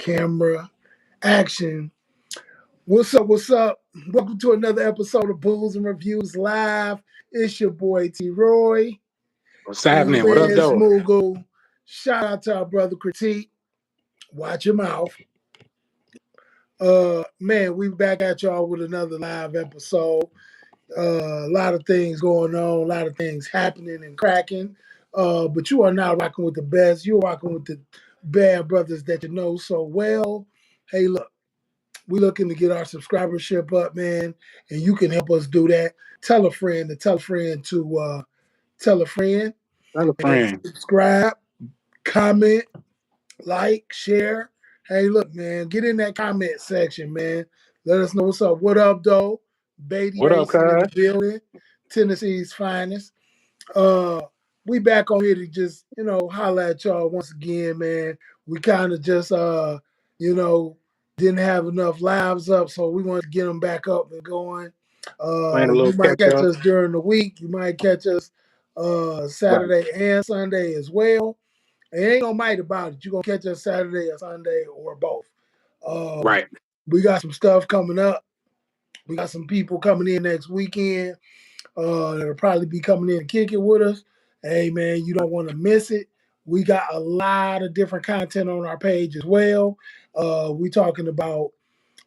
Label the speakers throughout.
Speaker 1: camera, action. What's up? What's up? Welcome to another episode of Bulls and Reviews Live. It's your boy T Roy
Speaker 2: What's
Speaker 1: and
Speaker 2: happening? What up,
Speaker 1: Liz
Speaker 2: though?
Speaker 1: Moogle. Shout out to our brother Critique. Watch your mouth. Man, we back at y'all with another live episode. A lot of things going on, a lot of things happening and cracking. But you are not rocking with the best. You're rocking with the bad brothers that you know so well. Hey, look, we looking to get our subscribership up, man, and you can help us do that. Tell a friend to tell a friend to tell a friend
Speaker 2: Tell a
Speaker 1: and
Speaker 2: friend.
Speaker 1: subscribe, comment, like, share. Hey, look, man, get in that comment section, man. Let us know what's up. What up, though? Beatty
Speaker 2: What up,
Speaker 1: Racing in the
Speaker 2: cuz?
Speaker 1: building, Tennessee's finest. Uh, we back on here to just, holla at y'all once again, man. We kind of just, you know, didn't have enough lives up, so we wanted to get them back up and going.
Speaker 2: Playing a
Speaker 1: You
Speaker 2: little
Speaker 1: might
Speaker 2: catch
Speaker 1: catch
Speaker 2: up.
Speaker 1: us during the week. You might catch us
Speaker 2: Right.
Speaker 1: Saturday and Sunday as well. And ain't no might about it. You're going to catch us Saturday or Sunday or both. Um,
Speaker 2: Right.
Speaker 1: we got some stuff coming up. We got some people coming in next weekend that'll probably be coming in and kick it with us. Hey, man, you don't want to miss it. We got a lot of different content on our page as well. We talking about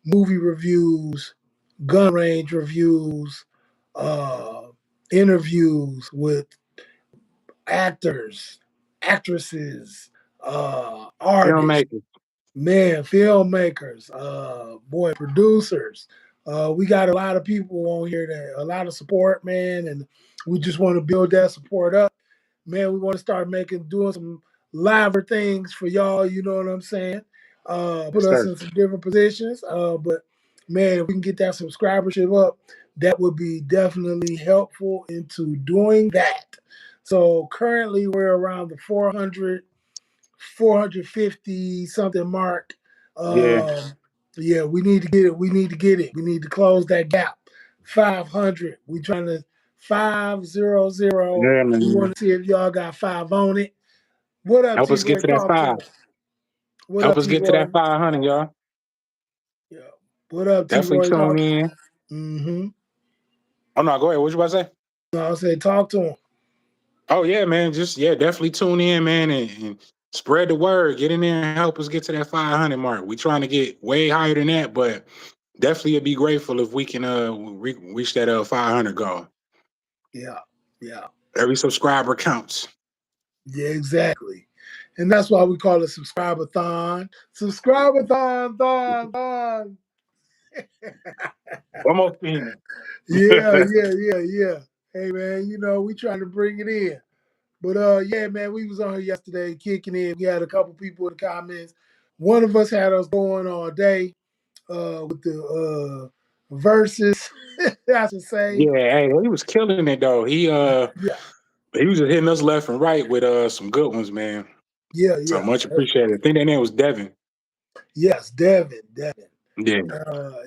Speaker 1: movie reviews, gun range reviews, uh, interviews with actors, actresses, artists,
Speaker 2: Filmmaker.
Speaker 1: man, filmmakers, boy, producers. We got a lot of people on here that a lot of support, man, and we just want to build that support up. Man, we want to start doing some liver things for y'all, you know what I'm saying? Put
Speaker 2: Yes,
Speaker 1: us
Speaker 2: sir.
Speaker 1: in some different positions. But man, if we can get that subscribership up, that would be definitely helpful into doing that. So currently we're around the 450 something mark.
Speaker 2: Yeah.
Speaker 1: Yeah, we need to get it. We need to get it. We need to close that gap. 500. We trying to 500.
Speaker 2: Yeah,
Speaker 1: We
Speaker 2: man.
Speaker 1: want to see if y'all got five on it. What up,
Speaker 2: Help
Speaker 1: T
Speaker 2: us get
Speaker 1: Roy?
Speaker 2: to that
Speaker 1: Talk to
Speaker 2: five.
Speaker 1: him. What
Speaker 2: Help
Speaker 1: up,
Speaker 2: us
Speaker 1: T
Speaker 2: get to
Speaker 1: Roy?
Speaker 2: that 500, y'all.
Speaker 1: Yeah. What up, T
Speaker 2: Definitely
Speaker 1: Roy?
Speaker 2: tune
Speaker 1: Talk.
Speaker 2: in.
Speaker 1: Mm-hmm.
Speaker 2: Oh, no, go ahead. What you about to say?
Speaker 1: No, I said talk to him.
Speaker 2: Oh, yeah, man. Just, definitely tune in, man, and spread the word. Get in there and help us get to that 500 mark. We trying to get way higher than that, but definitely be grateful if we can reach that 500 goal.
Speaker 1: Yeah. Yeah.
Speaker 2: Every subscriber counts.
Speaker 1: Yeah, exactly. And that's why we call it subscriber-thon. Subscriber-thon, thon, thon.
Speaker 2: Almost in.
Speaker 1: Yeah. Hey man, we trying to bring it in. But yeah, man, we was on here yesterday kicking in. We had a couple people in the comments. One of us had us going all day with the verses, I should say.
Speaker 2: Yeah, hey, he was killing it though.
Speaker 1: Yeah,
Speaker 2: He was just hitting us left and right with some good ones, man. So
Speaker 1: yeah.
Speaker 2: much appreciated. I think that name was Devin.
Speaker 1: Yes, Devin.
Speaker 2: Yeah,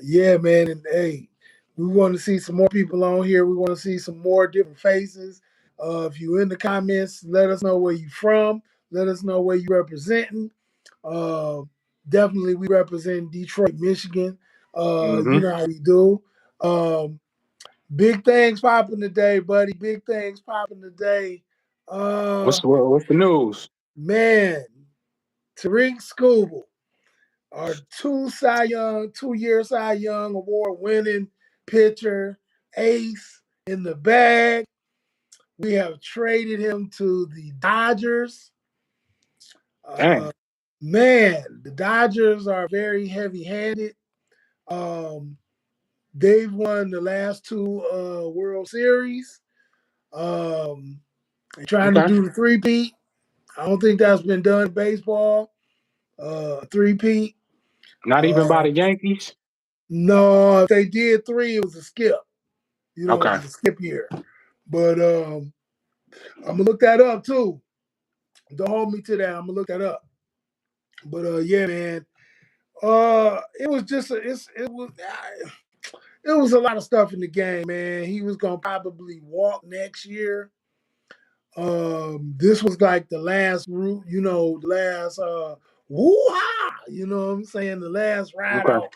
Speaker 1: Yeah, man, and hey, we want to see some more people on here. We want to see some more different faces. If you in the comments, let us know where you from. Let us know where you representing. Uh, Definitely, we represent Detroit, Michigan. You
Speaker 2: hmm
Speaker 1: know how we do. Um, Big things popping today, buddy. Big things popping today. Uh,
Speaker 2: what's the news?
Speaker 1: Man, Tariq Skubal, our two-year Cy Young award winning pitcher, ace in the bag. We have traded him to the Dodgers. Uh,
Speaker 2: Dang,
Speaker 1: Man, the Dodgers are very heavy-handed. Um, they've won the last two World Series. Um, they're trying to
Speaker 2: okay.
Speaker 1: do the three-peat. I don't think that's been done in baseball. Three-peat.
Speaker 2: Not even by
Speaker 1: Uh,
Speaker 2: the Yankees.
Speaker 1: no, if they did three, it was a skip. It
Speaker 2: Okay,
Speaker 1: was a skip year. But I'm gonna look that up too. Don't hold me to that. I'm gonna look that up. But yeah, man. It was just it was a lot of stuff in the game, man. He was gonna probably walk next year. This was like the last route, the last woo-ha, you know what I'm saying, the last ride
Speaker 2: Okay.
Speaker 1: out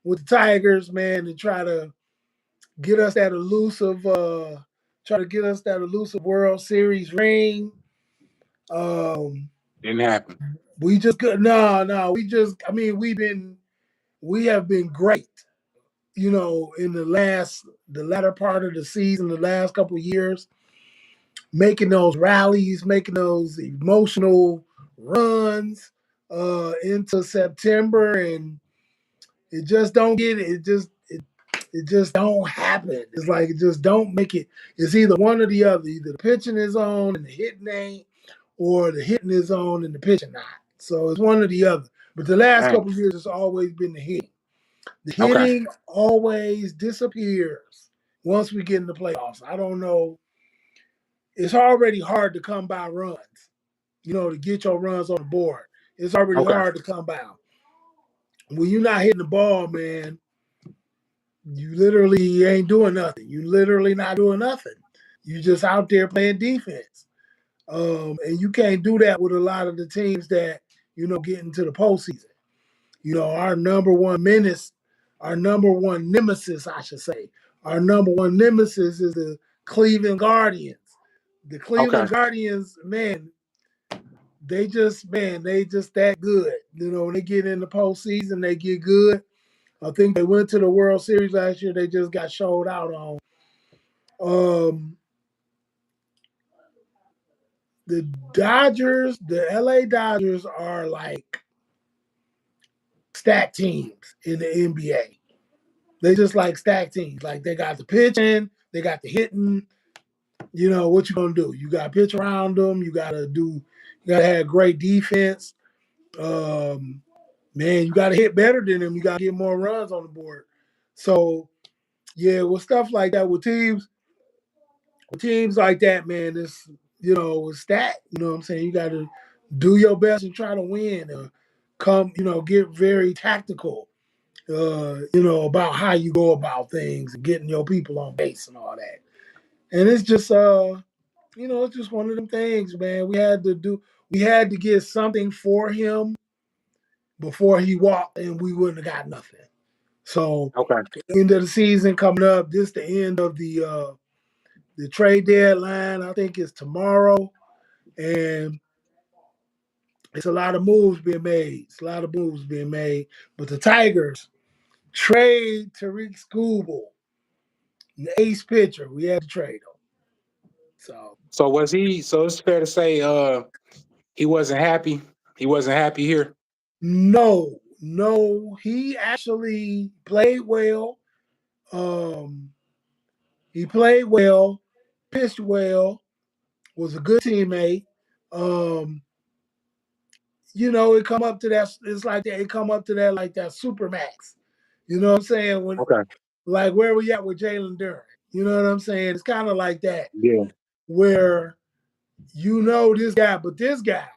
Speaker 1: with the Tigers, man, to try to get us that elusive World Series ring. Um,
Speaker 2: Didn't happen.
Speaker 1: we just could no, we just I mean we have been great, you know, in the latter part of the season, the last couple of years, making those rallies, making those emotional runs into September, and it just don't get it. It just don't happen. It's like it just don't make it. It's either one or the other. Either the pitching is on and the hitting ain't, or the hitting is on and the pitching not. So it's one or the other. But the last
Speaker 2: Dang.
Speaker 1: couple of years, it's always been the hitting. The
Speaker 2: Okay.
Speaker 1: hitting always disappears once we get in the playoffs. I don't know. It's already hard to come by runs, you know, to get your runs on the board. It's already
Speaker 2: Okay.
Speaker 1: hard to come by. When you're not hitting the ball, man, you literally ain't doing nothing. You literally not doing nothing. You just out there playing defense. And you can't do that with a lot of the teams that, you know, get into the postseason. You know, our number one nemesis, I should say, our number one nemesis is the Cleveland Guardians. The
Speaker 2: Okay.
Speaker 1: Cleveland Guardians, man, they just that good. You know, when they get in the postseason, they get good. I think they went to the World Series last year. They just got showed out on. Um, the LA Dodgers are like stacked teams in the NBA. They just like stacked teams. Like they got the pitching, they got the hitting. You know what you gonna do? You got to pitch around them. You gotta have great defense. Um, man, you got to hit better than them. You got to get more runs on the board. So yeah, with stuff like that, with teams like that, man, it's you know, it's that. You know what I'm saying? You got to do your best and try to win. Or come, you know, get very tactical. You know, about how you go about things and getting your people on base and all that. And it's just you know, it's just one of them things, man. We had to get something for him before he walked, and we wouldn't have got nothing. So
Speaker 2: Okay.
Speaker 1: end of the season coming up. This the end of the trade deadline. I think it's tomorrow, and it's a lot of moves being made. It's a lot of moves being made. But the Tigers trade Tariq Skubal, the ace pitcher. We had to trade him. So
Speaker 2: So was he? So it's fair to say, he wasn't happy. He wasn't happy here.
Speaker 1: no, he actually played well. Um, he played well, pitched well, was a good teammate. Um, you know, it come up to that. It's like that. It come up to that like that super max. You know what I'm saying? When
Speaker 2: Okay.
Speaker 1: like where we at with Jalen Duran. You know what I'm saying? It's kind of like that
Speaker 2: Yeah.
Speaker 1: where you know this guy, but this guy,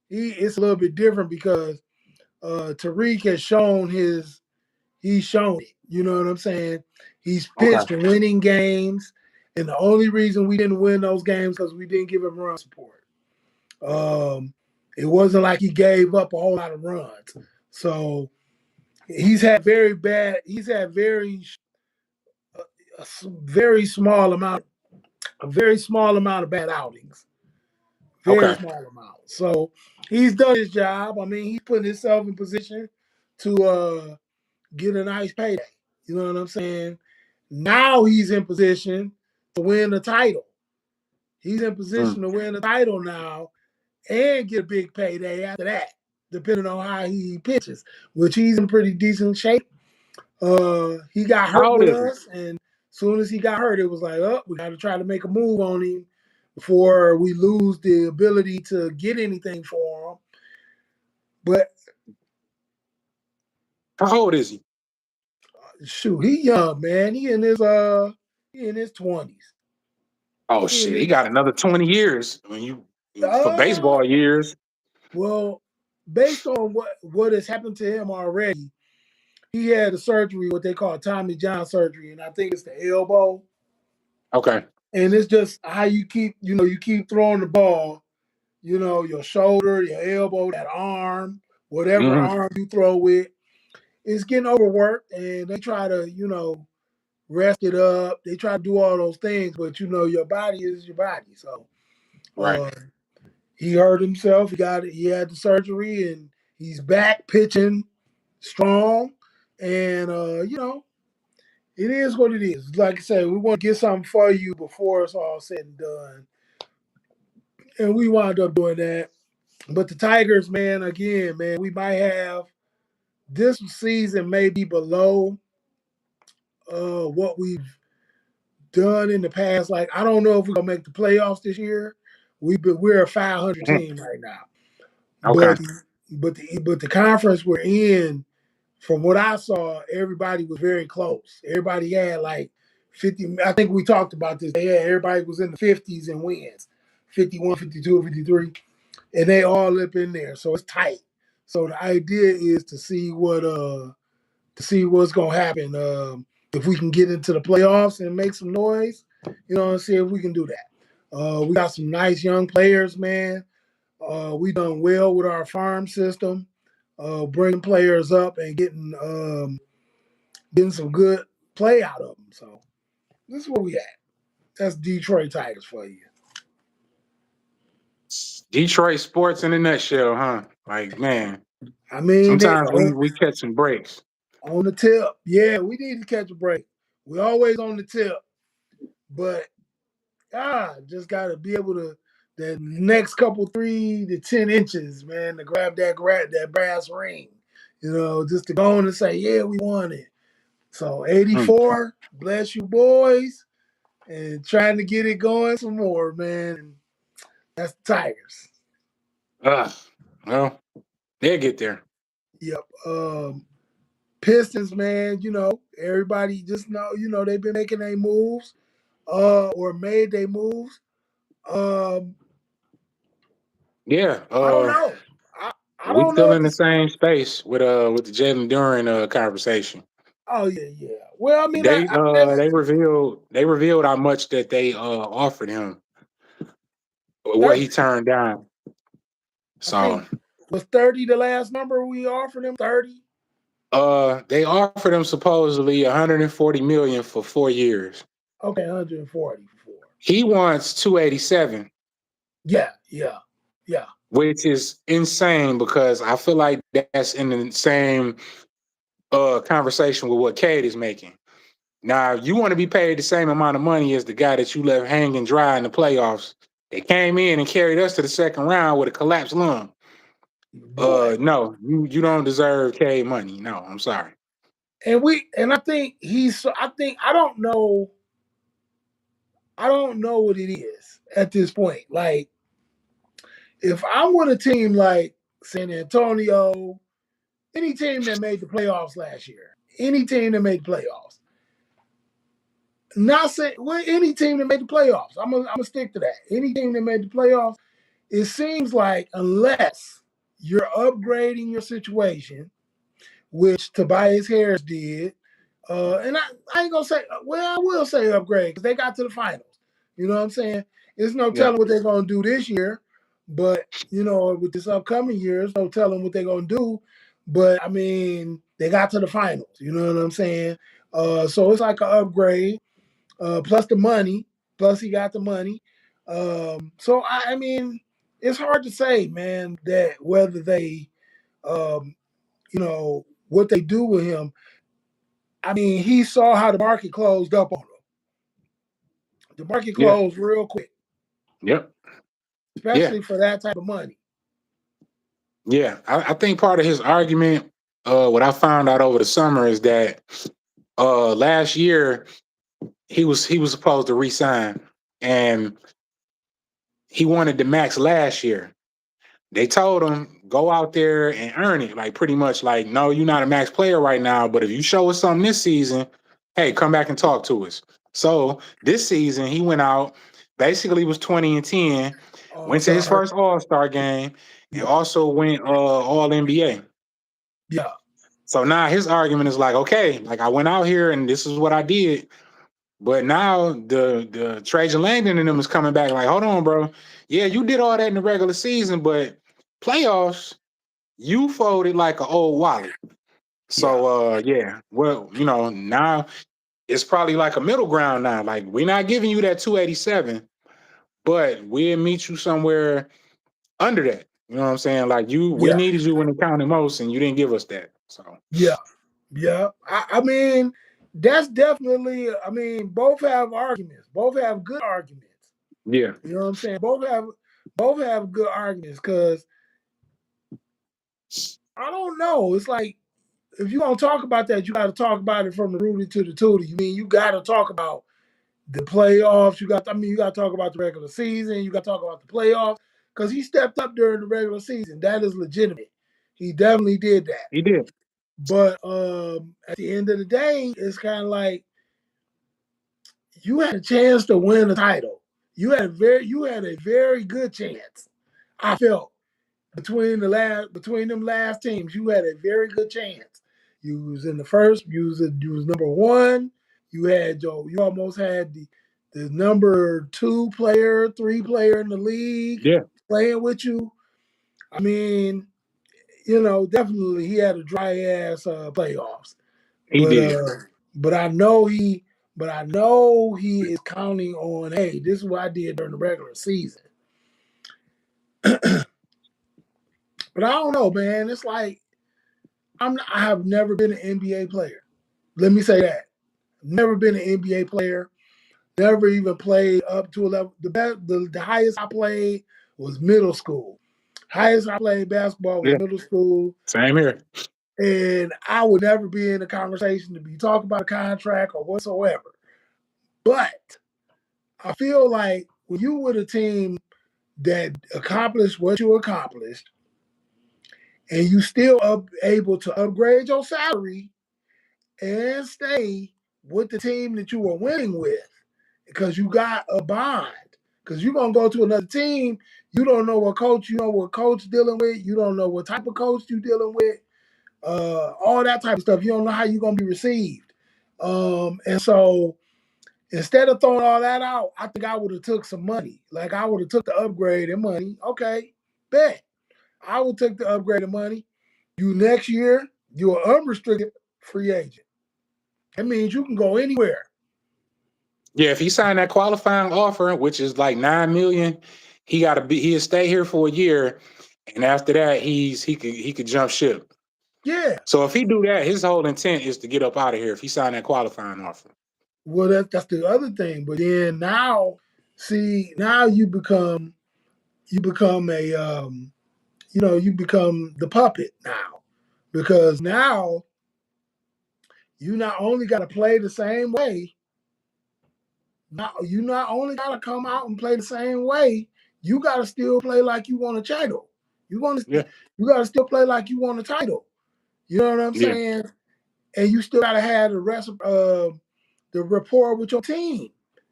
Speaker 1: it's a little bit different because Tariq has he's shown it. You know what I'm saying? He's
Speaker 2: Okay.
Speaker 1: pitched winning games, and the only reason we didn't win those games because we didn't give him run support. Um, it wasn't like he gave up a whole lot of runs. So he's had very bad. He's had a very small amount, a very small amount of bad outings. Very
Speaker 2: Okay.
Speaker 1: small amount. So he's done his job. I mean, he's putting himself in position to get a nice payday. You know what I'm saying? Now he's in position to win the title. He's in
Speaker 2: Mm.
Speaker 1: position to win the title now and get a big payday after that, depending on how he pitches, which he's in pretty decent shape. He got
Speaker 2: How
Speaker 1: hurt
Speaker 2: old
Speaker 1: with
Speaker 2: is he?
Speaker 1: us, and as soon as he got hurt, it was like, oh, we got to try to make a move on him before we lose the ability to get anything for him. But
Speaker 2: How old is he?
Speaker 1: shoot, he young, man. He in his 20s.
Speaker 2: Oh
Speaker 1: He in
Speaker 2: shit, he
Speaker 1: his
Speaker 2: got another 20 years. When you for
Speaker 1: uh
Speaker 2: baseball years.
Speaker 1: well, based on what has happened to him already, he had a surgery, what they call Tommy John surgery, and I think it's the elbow.
Speaker 2: Okay.
Speaker 1: And it's just how you keep throwing the ball, you know, your shoulder, your elbow, that arm, whatever
Speaker 2: Hmm.
Speaker 1: arm you throw with, it's getting overworked, and they try to, rest it up. They try to do all those things, but your body is your body. So
Speaker 2: Right.
Speaker 1: uh, he hurt himself. He had the surgery, and he's back pitching strong. And it is what it is. Like I said, we want to get something for you before it's all said and done, and we wound up doing that. But the Tigers, man, again, man, we might have this season may be below what we've done in the past. Like, I don't know if we're gonna make the playoffs this year. We're a 500
Speaker 2: Mhm.
Speaker 1: team right now,
Speaker 2: Okay.
Speaker 1: but the conference we're in, from what I saw, everybody was very close. Everybody had like 50. I think we talked about this. Yeah, everybody was in the 50s and wins, 51, 52, 53, and they all up in there. So it's tight. So the idea is to see what's gonna happen. If we can get into the playoffs and make some noise, and see if we can do that. We got some nice young players, man. We done well with our farm system, bringing players up and getting some good play out of them. So this is where we at. That's Detroit Tigers for you.
Speaker 2: Detroit sports in a nutshell, huh? Like, man,
Speaker 1: I mean, they
Speaker 2: sometimes we catch some breaks.
Speaker 1: on the tip. Yeah, we need to catch a break. We always on the tip, but just gotta be able to the next couple 3 to 10 inches, man, to grab that brass ring. Just to go on and say, yeah, we won it. So
Speaker 2: Mm.
Speaker 1: 84, bless you boys, and trying to get it going some more, man. And that's the Tigers.
Speaker 2: Uh, well, they'll get there.
Speaker 1: Yep. Pistons, man, everybody just know, they've been making their moves, or made their moves. Um,
Speaker 2: Yeah.
Speaker 1: I don't know. I
Speaker 2: We
Speaker 1: don't know
Speaker 2: still
Speaker 1: if
Speaker 2: in the
Speaker 1: this.
Speaker 2: same space with the Jalen Duran conversation.
Speaker 1: Oh yeah, yeah. Well, I mean,
Speaker 2: They revealed how much that they offered him, what he
Speaker 1: 30.
Speaker 2: turned down.
Speaker 1: I
Speaker 2: So
Speaker 1: think was 30 the last number we offered him. 30.
Speaker 2: they offered him supposedly 140 million for 4 years.
Speaker 1: Okay, 144.
Speaker 2: He wants 287,
Speaker 1: Yeah, yeah, yeah.
Speaker 2: which is insane because I feel like that's in the same conversation with what Cade is making. Now, you want to be paid the same amount of money as the guy that you left hanging dry in the playoffs. They came in and carried us to the second round with a collapsed lung.
Speaker 1: Boy,
Speaker 2: No, you don't deserve Cade money. No, I'm sorry.
Speaker 1: and I think he's. I think I don't know. I don't know what it is at this point. Like, if I'm with a team like San Antonio, any team that made the playoffs last year, any team that made the playoffs, not saying well, any team that made the playoffs, I'm gonna stick to that. Any team that made the playoffs, it seems like unless you're upgrading your situation, which Tobias Harris did, and I ain't gonna say, well, I will say upgrade because they got to the finals. You know what I'm saying? There's no
Speaker 2: Yeah,
Speaker 1: telling what they're gonna do this year, but with this upcoming year, there's no telling what they're gonna do. But I mean, they got to the finals. You know what I'm saying? So it's like an upgrade, plus the money, plus he got the money. So I mean, it's hard to say, man, that whether they, um, what they do with him. I mean, he saw how the market closed up on him. The market
Speaker 2: yeah,
Speaker 1: closed real quick,
Speaker 2: yep, yeah,
Speaker 1: especially for that type of money.
Speaker 2: yeah. I think part of his argument, what I found out over the summer is that last year he was supposed to resign, and he wanted the max last year. They told him go out there and earn it, like pretty much like, no, you're not a max player right now, but if you show us something this season, hey, come back and talk to us. So this season he went out, basically was 20-10,
Speaker 1: All
Speaker 2: went to his
Speaker 1: star.
Speaker 2: first All-Star game, and
Speaker 1: Yeah.
Speaker 2: also went All NBA.
Speaker 1: Yeah.
Speaker 2: So now his argument is like, okay, like I went out here and this is what I did. But now the Trajan Langdon and them is coming back like, hold on, bro. Yeah, you did all that in the regular season, but playoffs, you folded like an old wallet.
Speaker 1: Yeah,
Speaker 2: So yeah, well, now it's probably like a middle ground now. Like we're not giving you that 287, but we'll meet you somewhere under that. You know what I'm saying? Like we
Speaker 1: yeah,
Speaker 2: needed you when it counted most, and you didn't give us that. So
Speaker 1: yeah, yeah. I mean, that's definitely. I mean, both have arguments. Both have good arguments.
Speaker 2: yeah,
Speaker 1: You know what I'm saying? Both have good arguments because I don't know. It's like if you're gonna talk about that, you got to talk about it from the Rudy to the Tootie. You mean you got to talk about the playoffs? You got to talk about the regular season. You got to talk about the playoffs because he stepped up during the regular season. That is legitimate. He definitely did that.
Speaker 2: he did.
Speaker 1: But at the end of the day, it's kind of like you had a chance to win a title. You had a very good chance. I felt between them last teams, you had a very good chance. You was in the first. You was number one. You had Joe. You almost had the number 2 player, 3 player in the league
Speaker 2: Yeah,
Speaker 1: playing with you. I mean, definitely he had a dry ass playoffs.
Speaker 2: he
Speaker 1: But
Speaker 2: did.
Speaker 1: uh, but I know he is counting on. Hey, this is what I did during the regular season. But I don't know, man. It's like I have never been an NBA player. Let me say that. Never been an NBA player. Never even played up to a level. The highest I played was middle school. Highest I played basketball was
Speaker 2: Yeah,
Speaker 1: middle school.
Speaker 2: same here.
Speaker 1: And I would never be in a conversation to be talking about a contract or whatsoever. But I feel like when you with a team that accomplished what you accomplished and you still able to upgrade your salary and stay with the team that you were winning with because you got a bond. Because you're gonna go to another team, you don't know what coach dealing with, you don't know what type of coach you dealing with, all that type of stuff. You don't know how you're gonna be received. And so instead of throwing all that out, I think I would have took some money. Like I would have took the upgrade and money. Okay, bet. I would take the upgrade and money. You next year, you're an unrestricted free agent. That means you can go anywhere.
Speaker 2: Yeah, if he signed that qualifying offer, which is like 9 million, he'll stay here for a year, and after that, he could jump ship.
Speaker 1: Yeah.
Speaker 2: So if he do that, his whole intent is to get up out of here. If he signed that qualifying offer,
Speaker 1: Well, that's the other thing. But then now, see, now you become you become the puppet now because now you not only got to play the same way. You not only got to come out and play the same way, you got to still play like you want a title. You want to
Speaker 2: yeah,
Speaker 1: you got to still play like you want a title. You know what I'm
Speaker 2: yeah,
Speaker 1: saying? And you still got to have the rapport with your team.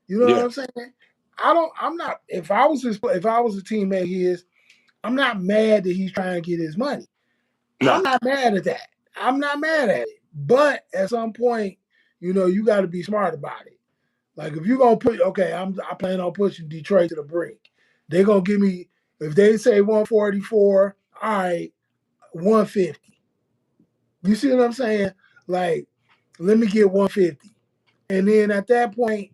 Speaker 1: You know what
Speaker 2: yeah,
Speaker 1: I'm saying? I'm not. If I was a teammate of his, I'm not mad that he's trying to get his money. I'm
Speaker 2: no,
Speaker 1: not mad at that. I'm not mad at it. But at some point, you got to be smart about it. Like if you're gonna put, okay, I plan on pushing Detroit to the brink. They're gonna give me if they say 144, all right, 150. You see what I'm saying? Like, let me get 150. And then at that point,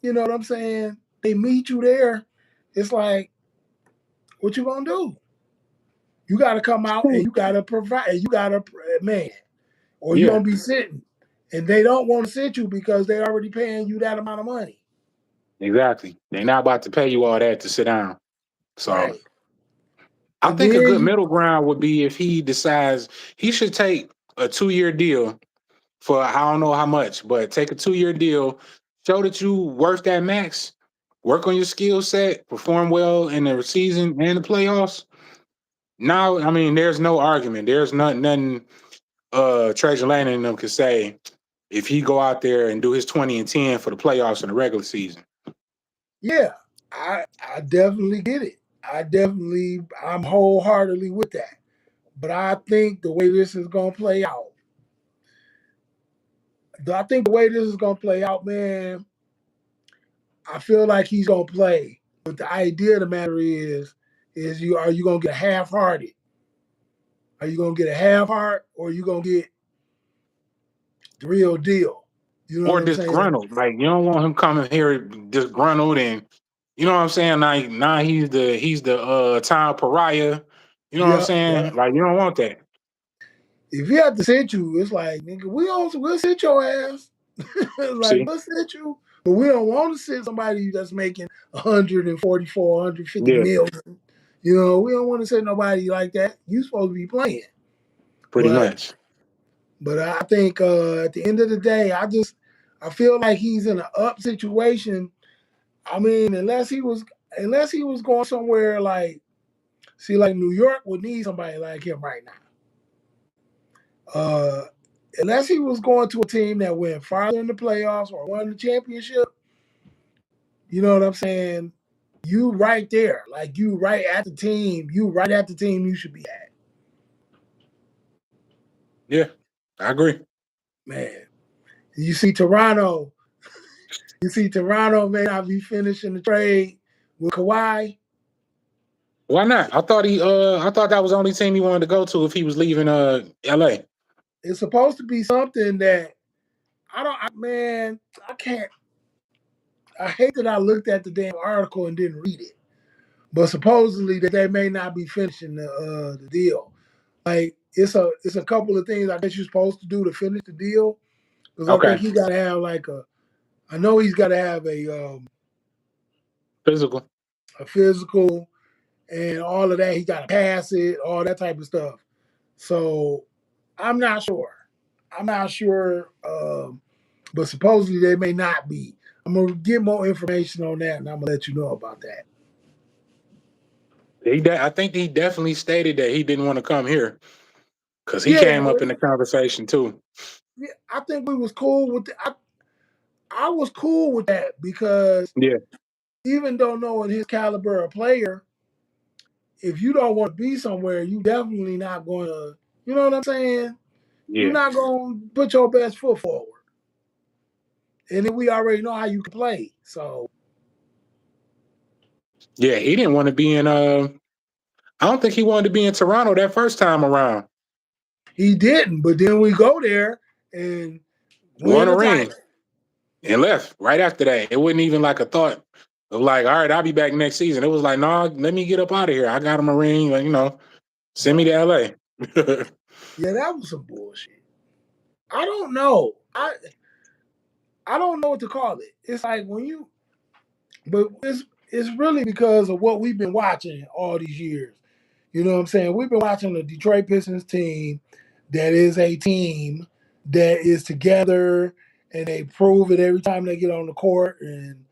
Speaker 1: you know what I'm saying? They meet you there. It's like, what you gonna do? You gotta come out and you gotta provide. You gotta man, or you
Speaker 2: yeah,
Speaker 1: gonna be sitting. And they don't want to sit you because they already paying you that amount of money.
Speaker 2: exactly. They're not about to pay you all that to sit down. So
Speaker 1: Right.
Speaker 2: I
Speaker 1: And
Speaker 2: think a
Speaker 1: then
Speaker 2: good
Speaker 1: you
Speaker 2: middle ground would be if he decides he should take a 2 year deal for I don't know how much, but take a 2 year deal, show that you worth that max, work on your skill set, perform well in the season and the playoffs. Now, I mean, there's no argument. There's nothing Trajan Lane and them could say if he go out there and do his 20 and 10 for the playoffs in the regular season.
Speaker 1: Yeah, I definitely get it. I'm wholeheartedly with that. But I think the way this is gonna play out, man, I feel like he's gonna play. But the idea of the matter is you gonna get half-hearted? Are you gonna get a half heart or are you gonna get the real deal? You know
Speaker 2: Or
Speaker 1: what I'm saying?
Speaker 2: disgruntled. Like you don't want him coming here disgruntled and you know what I'm saying? Like now he's the town pariah. You know what I'm
Speaker 1: Yep, yep.
Speaker 2: saying? Like you don't want that.
Speaker 1: If he have to sit you, it's like nigga, we'll sit your ass. Like
Speaker 2: See?
Speaker 1: we'll sit you, but we don't want to sit somebody that's making 144, 150
Speaker 2: Yeah,
Speaker 1: million. You know, we don't want to sit nobody like that. You supposed to be playing,
Speaker 2: pretty
Speaker 1: but
Speaker 2: much.
Speaker 1: I think at the end of the day, I feel like he's in an up situation. I mean, unless he was going somewhere like see like New York would need somebody like him right now. Uh, unless he was going to a team that went farther in the playoffs or won the championship, you know what I'm saying? You right there, like you right at the team, you should be at,
Speaker 2: Yeah, I agree.
Speaker 1: man. You see Toronto, may not be finishing the trade with Kawhi.
Speaker 2: Why not? I thought that was the only team he wanted to go to if he was leaving LA.
Speaker 1: It's supposed to be something that man, I can't. I hate that I looked at the damn article and didn't read it. But supposedly that they may not be finishing the deal. Like it's a couple of things I guess you're supposed to do to finish the deal because I think
Speaker 2: Okay.
Speaker 1: he got to have I know he's got to have
Speaker 2: Physical.
Speaker 1: a physical and all of that. He got to pass it, all that type of stuff. So I'm not sure. I'm not sure, but supposedly they may not be. I'm gonna get more information on that, and I'm gonna let you know about that.
Speaker 2: I think he definitely stated that he didn't want to come here because he
Speaker 1: Yeah,
Speaker 2: came up in the conversation too.
Speaker 1: yeah, I think we was cool with I was cool with that because
Speaker 2: Yeah,
Speaker 1: even though knowing his caliber of player, if you don't want to be somewhere, you definitely not going to. You know what I'm saying? You're
Speaker 2: yeah,
Speaker 1: not going to put your best foot forward. And then we already know how you can play. So
Speaker 2: yeah. He didn't want to be in. I don't think he wanted to be in Toronto that first time around.
Speaker 1: he didn't. But then we go there and
Speaker 2: Won
Speaker 1: win
Speaker 2: a
Speaker 1: the
Speaker 2: ring
Speaker 1: title.
Speaker 2: and left right after that. It wasn't even like a thought of like, all right, I'll be back next season. It was like, no, let me get up out of here. I got him a ring. Like, send me to
Speaker 1: Right.
Speaker 2: LA.
Speaker 1: Yeah, that was some bullshit. I don't know. I don't know what to call it. It's like when you but it's really because of what we've been watching all these years. You know what I'm saying? We've been watching the Detroit Pistons team that is a team that is together and they prove it every time they get on the court. And,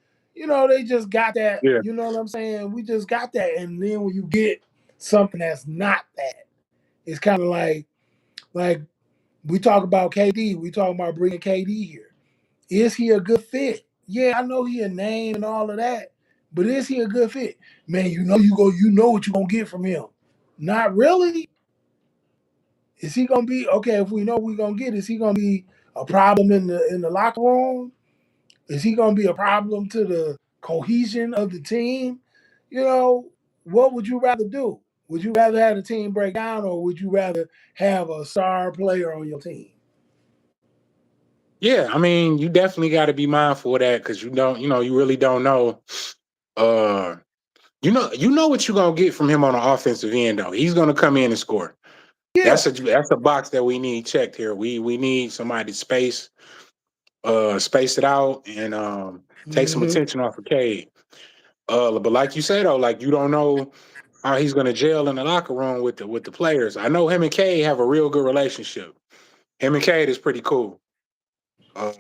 Speaker 1: they just got that.
Speaker 2: Yeah,
Speaker 1: You know what I'm saying? We just got that. And then when you get something that's not that, it's kind of like we talk about KD, we talk about bringing KD here. Is he a good fit? Yeah, I know he a name and all of that, but is he a good fit? Man, you know what you're gonna get from him. Not really. Is he gonna be okay? If we know we're gonna get, is he gonna be a problem in the locker room? Is he gonna be a problem to the cohesion of the team? What would you rather do? Would you rather have the team break down, or would you rather have a star player on your team?
Speaker 2: yeah. I mean, you definitely got to be mindful of that because you really don't know. Uh, you know what you're gonna get from him on the offensive end though. He's gonna come in and score.
Speaker 1: Yeah.
Speaker 2: That's a box that we need checked here. We need somebody to space it out and take some
Speaker 1: Mm-hmm.
Speaker 2: attention off of Cade. But like you say though, like you don't know how he's gonna gel in the locker room with the players. I know him and Cade have a real good relationship. Him and Cade is pretty cool. Uh,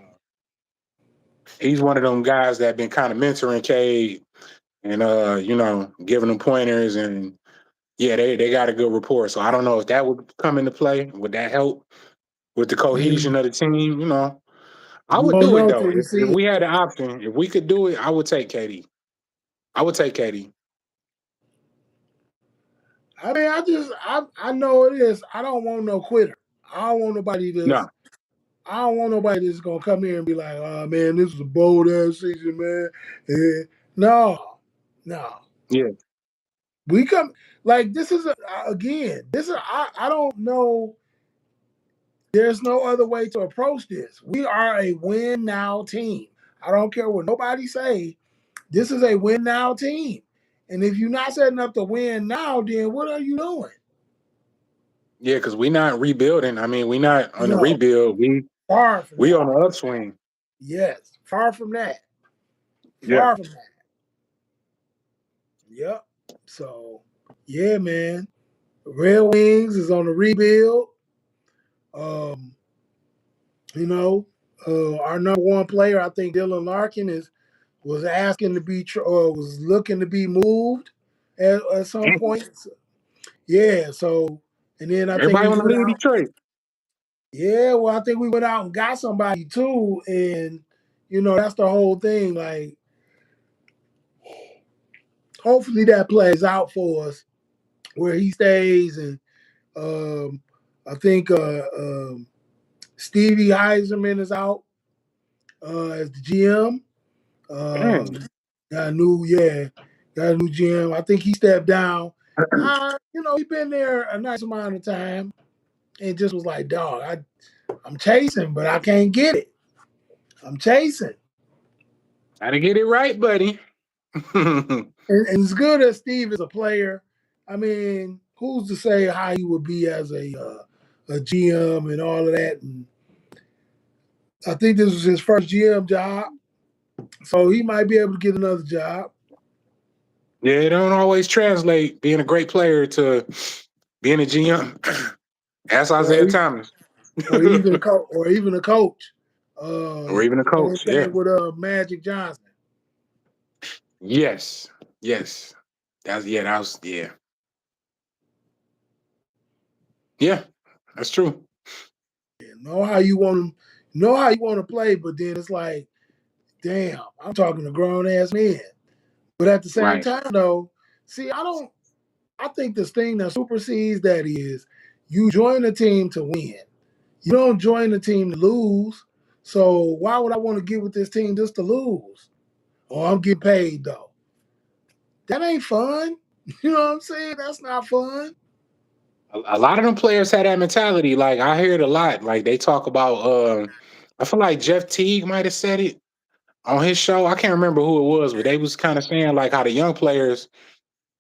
Speaker 2: he's one of them guys that been kind of mentoring Cade and giving him pointers and yeah, they got a good rapport. So I don't know if that would come into play. Would that help with the cohesion
Speaker 1: Mm.
Speaker 2: of the team? I
Speaker 1: You
Speaker 2: would
Speaker 1: won't
Speaker 2: do it
Speaker 1: know
Speaker 2: though.
Speaker 1: until you
Speaker 2: If
Speaker 1: see it.
Speaker 2: we had the option, if we could do it, I would take KD. I would take KD.
Speaker 1: I mean, I know it is. I don't want no quitter. I don't want nobody
Speaker 2: No.
Speaker 1: that's I don't want nobody that's gonna come here and be like, oh man, this is a bold ass season, man. No, no.
Speaker 2: Yeah.
Speaker 1: We come like this is again. This is I don't know. There's no other way to approach this. We are a win now team. I don't care what nobody say. This is a win now team. And if you're not setting up to win now, then what are you doing?
Speaker 2: Yeah, because we're not rebuilding. I mean, we're not on the
Speaker 1: No,
Speaker 2: rebuild.
Speaker 1: far from
Speaker 2: We
Speaker 1: that.
Speaker 2: on the upswing.
Speaker 1: Yes, far from that.
Speaker 2: Yeah.
Speaker 1: Far from that. Yep. So, yeah, man. Red Wings is on the rebuild. Um, you know, our number one player, I think Dylan Larkin was asking to be was looking to be moved at some point. Yeah, so and then I think
Speaker 2: Everybody
Speaker 1: we
Speaker 2: want to
Speaker 1: went
Speaker 2: leave
Speaker 1: out.
Speaker 2: Detroit.
Speaker 1: Yeah, well, I think we went out and got somebody too, and that's the whole thing. Like, hopefully that plays out for us where he stays, and I think Stevie Heiserman is out as the GM.
Speaker 2: Damn.
Speaker 1: Got a new GM. I think he stepped down. He been there a nice amount of time and just was like, dog, I'm chasing, but I can't get it. I'm chasing.
Speaker 2: Gotta get it right, buddy.
Speaker 1: And as good as Steve is a player, I mean, who's to say how he would be as a GM and all of that? And I think this was his first GM job, so he might be able to get another job.
Speaker 2: Yeah, it don't always translate being a great player to being a GM. Ask
Speaker 1: Or
Speaker 2: Isaiah Thomas.
Speaker 1: or even a coach.
Speaker 2: Or even a
Speaker 1: Same
Speaker 2: coach. Yeah.
Speaker 1: thing with Magic Johnson.
Speaker 2: Yes. Yes. That was yeah. Yeah. That's true.
Speaker 1: Know how you want know how you want to play, but then it's like, damn, I'm talking to grown ass men. But at the same
Speaker 2: Right.
Speaker 1: time, though, see, I think this thing that supersedes that is you join the team to win. You don't join the team to lose. So why would I want to get with this team just to lose? Oh, I'm getting paid though. That ain't fun. You know what I'm saying? That's not fun.
Speaker 2: A lot of them players had that mentality. Like I hear it a lot. Like they talk about I feel like Jeff Teague might have said it on his show. I can't remember who it was, but they was kind of saying like how the young players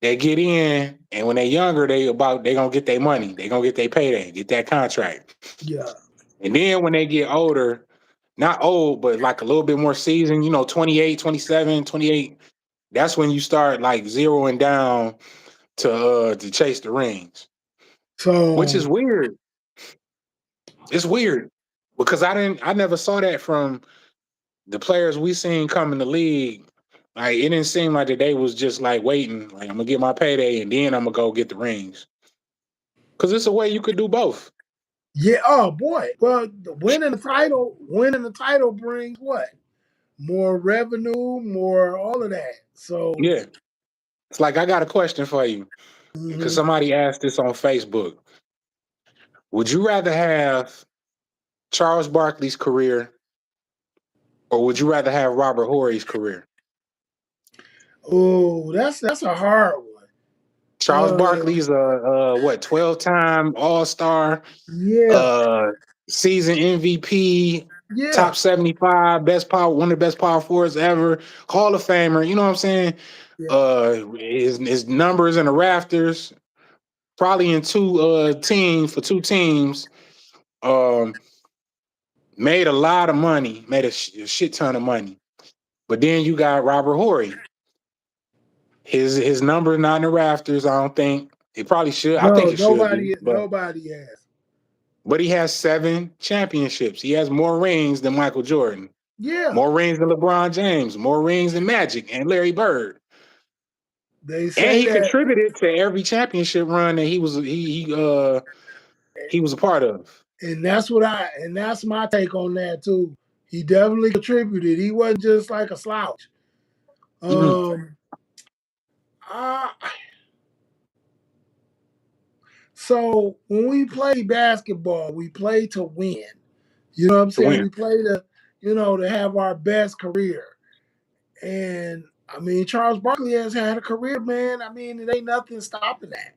Speaker 2: they get in and when they're younger, they gonna get their money. They gonna get their payday, get that contract.
Speaker 1: Yeah.
Speaker 2: And then when they get older, not old, but like a little bit more seasoned, 28, 27, 28, that's when you start like zeroing down to chase the rings. Which
Speaker 1: So
Speaker 2: is weird. It's weird. Because I never saw that from the players we seen come in the league. Like it didn't seem like that they was just like waiting, like I'm gonna get my payday and then I'm gonna go get the rings. Cause it's a way you could do both.
Speaker 1: yeah, oh boy. Well, winning the title brings what? More revenue, more all of that. So
Speaker 2: Yeah. It's like I got a question for you. Because
Speaker 1: mhm.
Speaker 2: somebody asked this on Facebook. Would you rather have Charles Barkley's career or would you rather have Robert Horry's career?
Speaker 1: Oh, that's a hard one.
Speaker 2: Charles Barkley's a what 12-time All-Star,
Speaker 1: Yeah,
Speaker 2: uh season MVP,
Speaker 1: yeah,
Speaker 2: top 75, one of the best power forwards ever, Hall of Famer, you know what I'm saying?
Speaker 1: yeah.
Speaker 2: His numbers in the rafters, probably in two teams, um, made a lot of money, made a shit ton of money. But then you got Robert Horry. His numbers not in the rafters, I don't think. It probably should. I think
Speaker 1: No,
Speaker 2: it should be,
Speaker 1: nobody has.
Speaker 2: but he has 7 championships. He has more rings than Michael Jordan,
Speaker 1: Yeah,
Speaker 2: more rings than LeBron James, more rings than Magic and Larry Bird.
Speaker 1: they
Speaker 2: And
Speaker 1: say
Speaker 2: he
Speaker 1: that,
Speaker 2: contributed to every championship run that he was a part of.
Speaker 1: and that's my take on that too. He definitely contributed. He wasn't just like a slouch.
Speaker 2: Mhm.
Speaker 1: Um, I, so when we play basketball, we play to win. You know what I'm
Speaker 2: To
Speaker 1: saying?
Speaker 2: win.
Speaker 1: We play to have our best career. And I mean, Charles Barkley has had a career, man. I mean, it ain't nothing stopping that.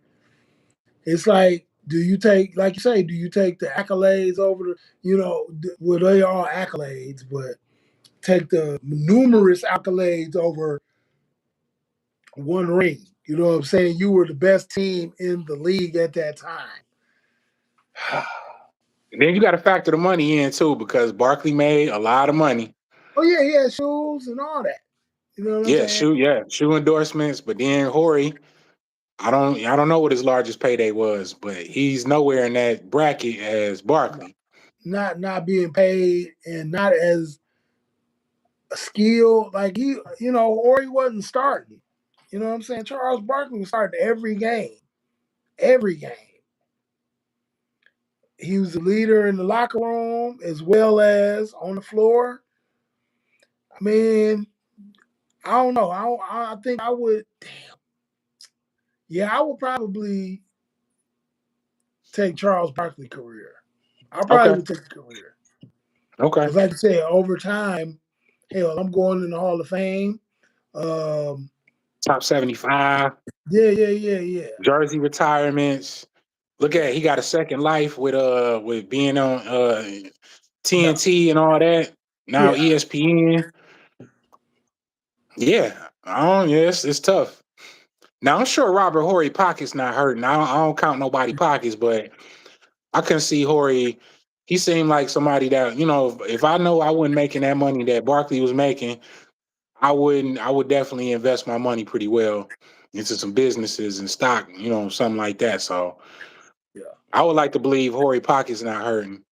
Speaker 1: It's like, do you take, like you say, do you take the accolades over the, well, they are accolades, but take the numerous accolades over one ring? You know what I'm saying? You were the best team in the league at that time.
Speaker 2: And then you got to factor the money in too, because Barkley made a lot of money.
Speaker 1: Oh yeah, he had shoes and all that. You know what I'm saying?
Speaker 2: Yeah, shoe endorsements. But then Horry, I don't know what his largest payday was, but he's nowhere in that bracket as Barkley.
Speaker 1: Not being paid and not as skilled. Like or he wasn't starting. You know what I'm saying? Charles Barkley was starting every game. Every game. He was the leader in the locker room as well as on the floor. I mean, I don't know. I think I would. Damn. Yeah, I would probably take Charles Barkley's career. I probably
Speaker 2: Okay,
Speaker 1: would take the career
Speaker 2: okay.
Speaker 1: because, like I said, over time, hell, I'm going in the Hall of Fame. Um,
Speaker 2: Top 75,
Speaker 1: yeah.
Speaker 2: jersey retirements. Look at he got a second life with being on
Speaker 1: No,
Speaker 2: TNT and all that. Now
Speaker 1: yeah,
Speaker 2: ESPN. Yeah. It's tough. Now I'm sure Robert Horry pockets not hurting. I don't count nobody pockets, but I can see Horry. He seemed like somebody that, if I know I wasn't making that money that Barkley was making, I wouldn't. I would definitely invest my money pretty well into some businesses and stock, something like that. So
Speaker 1: yeah.
Speaker 2: I would like to believe Horry pockets not hurting.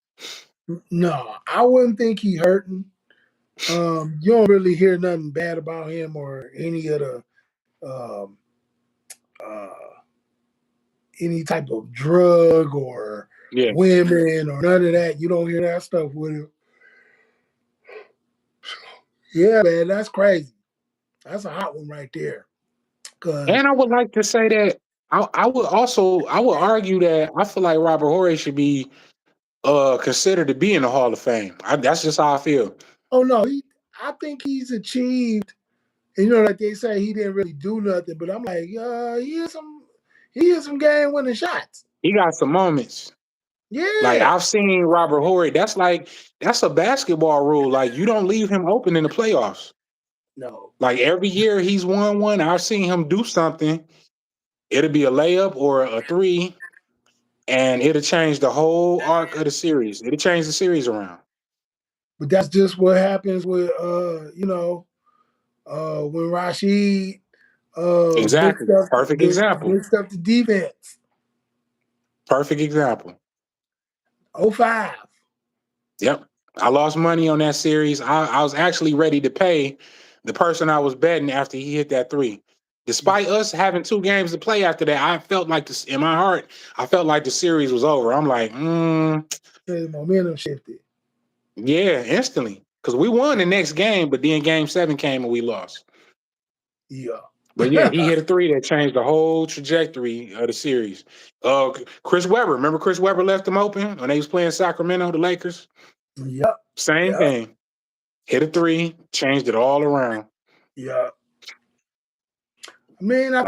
Speaker 1: No, I wouldn't think he hurting. You don't really hear nothing bad about him or um, uh, any type of drug or
Speaker 2: Yeah.
Speaker 1: women or none of that. You don't hear that stuff with him. Yeah, man, that's crazy. That's a hot one right there. Cause
Speaker 2: And I would like to say that I would argue that I feel like Robert Horry should be considered to be in the Hall of Fame. That's just how I feel.
Speaker 1: oh no, I think he's achieved. And like they say, he didn't really do nothing. But I'm like, he had some game winning shots.
Speaker 2: He got some moments. Like
Speaker 1: Yeah.
Speaker 2: I've seen Robert Horry. That's a basketball rule. Like you don't leave him open in the playoffs.
Speaker 1: No.
Speaker 2: Like every year he's won one. I've seen him do something. It'll be a layup or a three, and it'll change the whole arc of the series. It'll change the series around.
Speaker 1: But that's just what happens with when Rashid
Speaker 2: Exactly. Perfect example.
Speaker 1: mixed up the defense.
Speaker 2: Perfect example.
Speaker 1: Oh five.
Speaker 2: Yep. I lost money on that series. I was actually ready to pay the person I was betting after he hit that three. Despite us having 2 games to play after that, I felt like this in my heart, I felt like the series was over. I'm like,
Speaker 1: The momentum shifted.
Speaker 2: yeah, instantly. Because we won the next game, but then game 7 came and we lost.
Speaker 1: Yeah.
Speaker 2: But yeah, he hit a three that changed the whole trajectory of the series. Chris Webber, remember Chris Webber left him open when they was playing Sacramento, the Lakers?
Speaker 1: Yep.
Speaker 2: Same
Speaker 1: Yep.
Speaker 2: thing. Hit a three, changed it all around.
Speaker 1: Yep. I mean,
Speaker 2: Oh,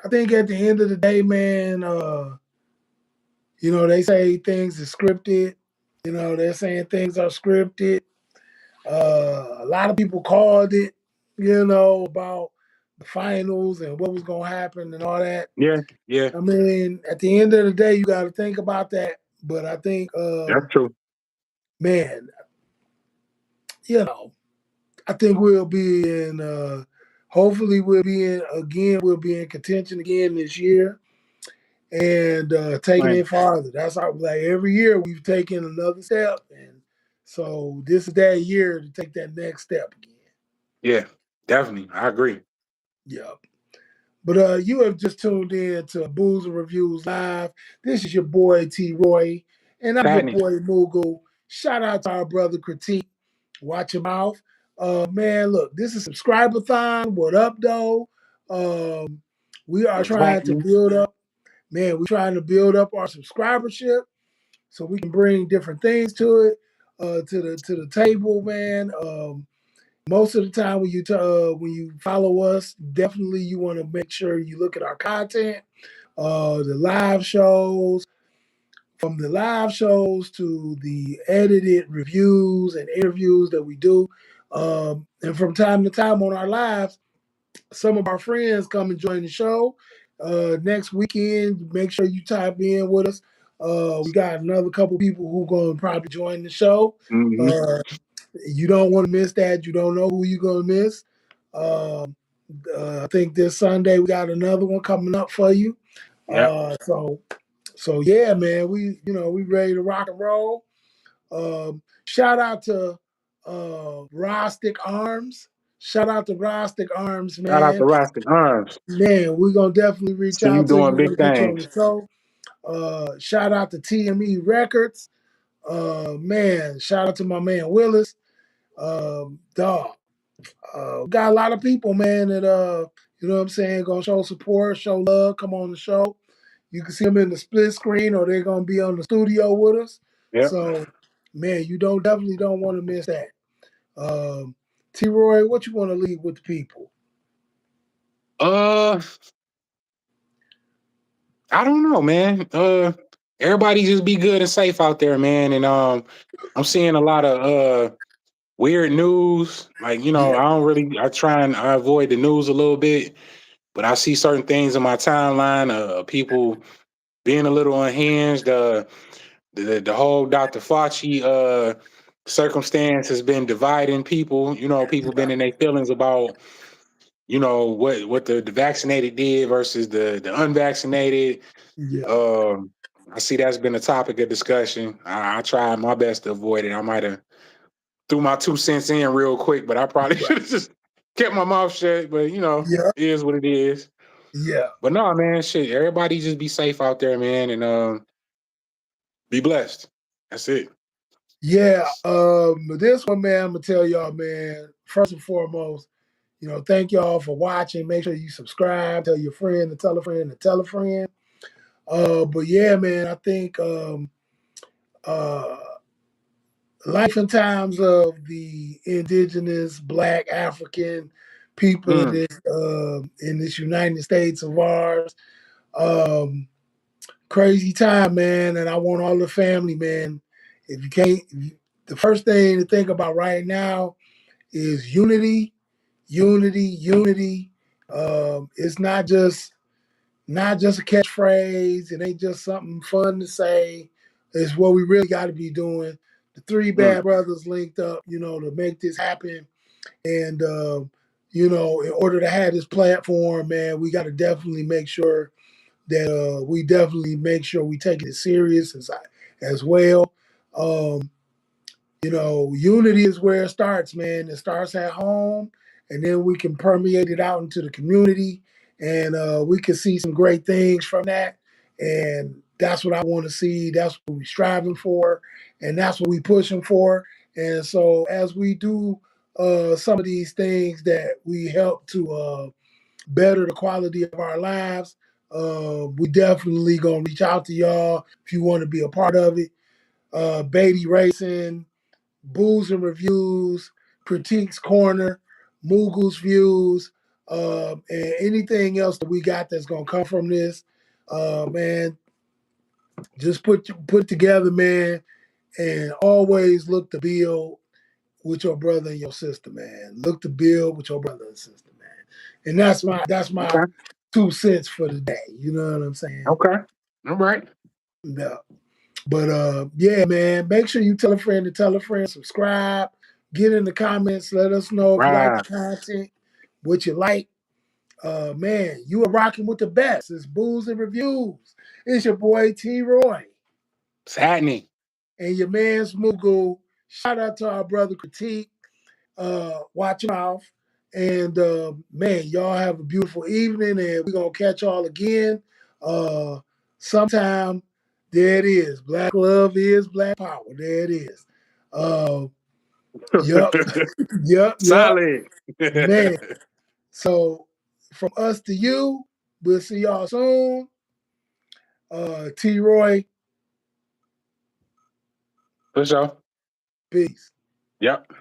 Speaker 1: I think at the end of the day, man, they say things are scripted. They're saying things are scripted. A lot of people called it, about the finals and what was going to happen and all that.
Speaker 2: yeah, yeah,
Speaker 1: I mean, at the end of the day, you got to think about that. But I think,
Speaker 2: that's true.
Speaker 1: man, you know, I think we'll be in. Hopefully, we'll be in again. We'll be in contention again this year and taking
Speaker 2: Right.
Speaker 1: it farther. That's our like every year we've taken another step, and so this is that year to take that next step again.
Speaker 2: Yeah, definitely. I agree.
Speaker 1: Yeah. But you have just tuned in to Booze and Reviews Live. This is your boy T Roy, and I'm your
Speaker 2: Fatney.
Speaker 1: boy Mughal. Shout out to our brother Critique. Watch your mouth. Man, look, this is subscriber-thon. What up, though? We are
Speaker 2: What's
Speaker 1: trying to
Speaker 2: happening?
Speaker 1: build up, man, we're trying to build up our subscribership so we can bring different things to it, to the table, man. most of the time when you follow us, definitely you want to make sure you look at our content, the live shows, from the live shows to the edited reviews and interviews that we do. And from time to time on our lives, some of our friends come and join the show. Next weekend, make sure you type in with us. We got another couple people who going to probably join the show.
Speaker 2: Mm-hmm.
Speaker 1: Uh, you don't want to miss that. You don't know who you're going to miss. Uh, I think this Sunday we got another one coming up for you.
Speaker 2: Yep.
Speaker 1: So yeah, man, we ready to rock and roll. Shout out to Rostic Arms. Shout out to Rostic Arms,
Speaker 2: Shout out
Speaker 1: man.
Speaker 2: to Rustic Arms.
Speaker 1: Man, we're gonna definitely reach
Speaker 2: See you
Speaker 1: out to you.
Speaker 2: doing
Speaker 1: We're
Speaker 2: big
Speaker 1: gonna get you on
Speaker 2: things.
Speaker 1: the show. Shout out to TME Records. Man, shout out to my man Willis. Dog. Got a lot of people, man, that you know what I'm saying, gonna show support, show love, come on the show. You can see them in the split screen or they're gonna be on the studio with us.
Speaker 2: Yep.
Speaker 1: So man, you don't definitely don't want to miss that. T Roy, what you want to leave with the people?
Speaker 2: Uh, I don't know, man. Everybody just be good and safe out there, man. And I'm seeing a lot of weird news. Like,
Speaker 1: Yeah,
Speaker 2: I try and I avoid the news a little bit, but I see certain things in my timeline, people being a little unhinged. The whole Dr. Fauci circumstance has been dividing people. People been in their feelings about, what the vaccinated did versus the unvaccinated.
Speaker 1: yeah,
Speaker 2: Um, I see that's been a topic of discussion. I tried my best to avoid it. I might have threw my 2 cents in real quick, but I probably should have just kept my mouth shut. But
Speaker 1: yeah,
Speaker 2: it is what it is.
Speaker 1: yeah,
Speaker 2: But no, man, shit. Everybody just be safe out there, man, and be blessed. That's it.
Speaker 1: yeah. This one, man, I'm gonna tell y'all, man. First and foremost, thank y'all for watching. Make sure you subscribe, tell your friend to tell a friend to tell a friend. But yeah, man, I think uh, life and times of the indigenous, Black, African people
Speaker 2: Mm.
Speaker 1: in this United States of ours. Um, Crazy time, man, and I want all the family, man. If you can't, the first thing to think about right now is unity, unity, unity. It's not just a catchphrase. It ain't just something fun to say. It's what we really got to be doing. The three
Speaker 2: Mm.
Speaker 1: bad brothers linked up, to make this happen. And in order to have this platform, man, we got to definitely make sure that we take it serious as well. Um, unity is where it starts, man. It starts at home, and then we can permeate it out into the community, and we can see some great things from that. And that's what I want to see. That's what we're striving for, and that's what we're pushing for. And so, as we do some of these things that we help to better the quality of our lives, we definitely gonna reach out to y'all if you want to be a part of it. Beatty Racing, Booze and Reviews, Critiques Corner, Moogle's Views, and anything else that we got that's gonna come from this. Man, just put together, man, and always look to build with your brother and your sister, man. Look to build with your brother and sister, man. And that's my
Speaker 2: Okay.
Speaker 1: 2 cents for the day. You know what I'm saying?
Speaker 2: Okay. All right.
Speaker 1: Yeah. But yeah, man, make sure you tell a friend to tell a friend, subscribe, get in the comments, let us know if you like
Speaker 2: Right.
Speaker 1: the content, what you like. Man, you are rocking with the best. It's Booze and Reviews. It's your boy T Roy
Speaker 2: It's happening.
Speaker 1: and your man Smoogle. Shout out to our brother Critique. Watch your mouth. And man, y'all have a beautiful evening, and we're gonna catch y'all again. Uh, sometime. There it is. Black love is black power. There it is. Uh, yep, yep.
Speaker 2: Solid.
Speaker 1: Man. So from us to you, we'll see y'all soon. T Roy,
Speaker 2: For sure.
Speaker 1: peace.
Speaker 2: Yep.